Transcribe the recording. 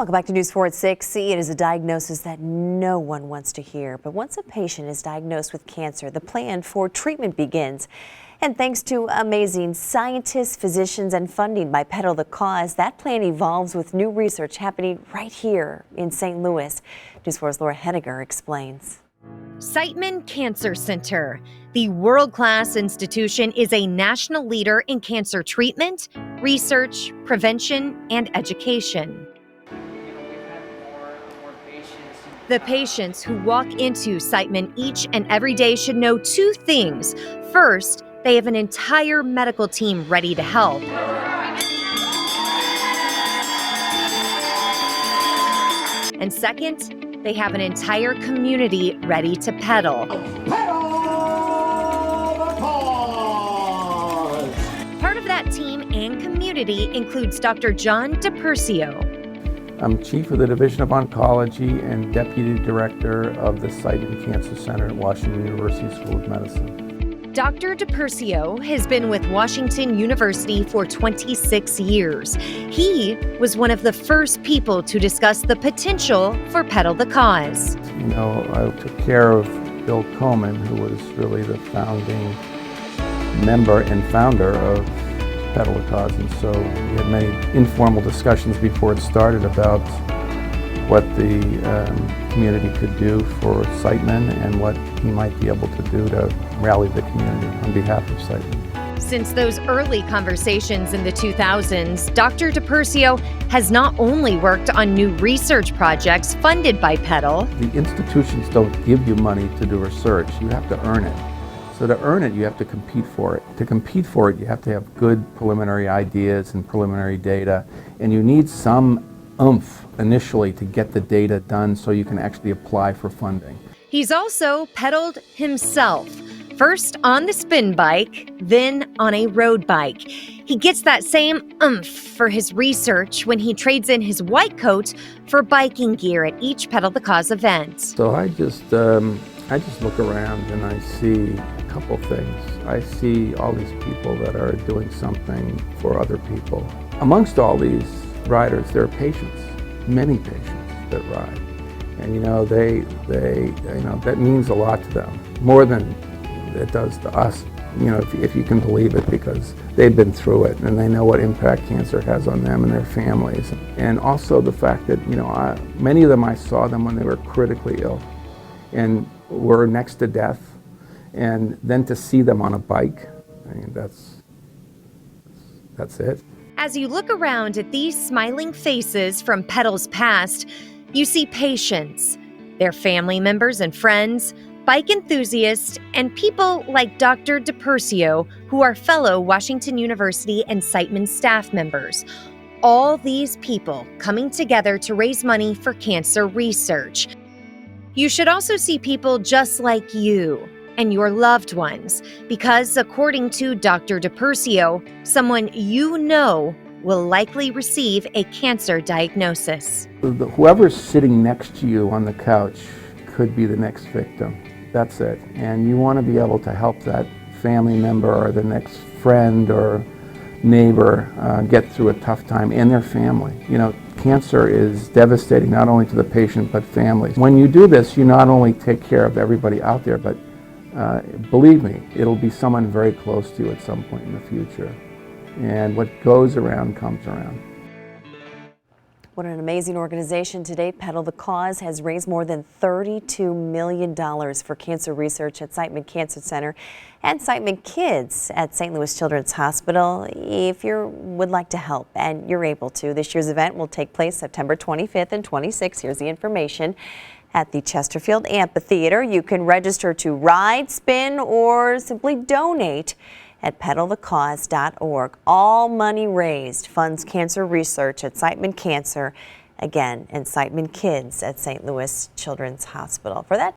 Welcome back to News 4 at 6. It is a diagnosis that no one wants to hear. But once a patient is diagnosed with cancer, the plan for treatment begins. And thanks to amazing scientists, physicians, and funding by Pedal the Cause, that plan evolves with new research happening right here in St. Louis. News 4's Laura Henniger explains. Siteman Cancer Center. The world-class institution is a national leader in cancer treatment, research, prevention, and education. The patients who walk into Siteman each and every day should know two things. First, they have an entire medical team ready to help. And second, they have an entire community ready to pedal. Part of that team and community includes Dr. John DiPersio. I'm Chief of the Division of Oncology and Deputy Director of the Siteman Cancer Center at Washington University School of Medicine. Dr. DiPersio has been with Washington University for 26 years. He was one of the first people to discuss the potential for Pedal the Cause. You know, I took care of Bill Coleman, who was really the founding member and founder of Pedal the Cause, and so we had many informal discussions before it started about what the community could do for Siteman and what he might be able to do to rally the community on behalf of Siteman. Since those early conversations in the 2000s, Dr. DiPersio has not only worked on new research projects funded by Pedal. The institutions don't give you money to do research, you have to earn it. So to earn it, you have to compete for it. To compete for it, you have to have good preliminary ideas and preliminary data, and you need some oomph initially to get the data done so you can actually apply for funding. He's also pedaled himself, first on the spin bike, then on a road bike. He gets that same oomph for his research when he trades in his white coat for biking gear at each Pedal the Cause event. So I just look around and I see a couple things. I see all these people that are doing something for other people. Amongst all these riders, there are patients, many patients that ride. And that means a lot to them, more than it does to us, if you can believe it, because they've been through it and they know what impact cancer has on them and their families. And also the fact that, many of them, I saw them when they were critically ill and were next to death, and then to see them on a bike, that's it. As you look around at these smiling faces from Pedal's past, you see patients, their family members and friends, bike enthusiasts, and people like Dr. DiPersio, who are fellow Washington University and Siteman staff members. All these people coming together to raise money for cancer research. You should also see people just like you and your loved ones, because according to Dr. DiPersio, someone you know will likely receive a cancer diagnosis. Whoever's sitting next to you on the couch could be the next victim. That's it. And you want to be able to help that family member or the next friend or neighbor get through a tough time, and their family. Cancer is devastating not only to the patient but families. When you do this, you not only take care of everybody out there, but believe me, it'll be someone very close to you at some point in the future. And what goes around comes around. What an amazing organization. Today, Pedal the Cause has raised more than $32 million for cancer research at Siteman Cancer Center and Siteman Kids at St. Louis Children's Hospital. If you would like to help, and you're able to, this year's event will take place September 25th and 26th. Here's the information. At the Chesterfield Amphitheater, you can register to ride, spin, or simply donate at pedalthecause.org. All money raised funds cancer research at Siteman Cancer, again, and Siteman Kids at St. Louis Children's Hospital. For that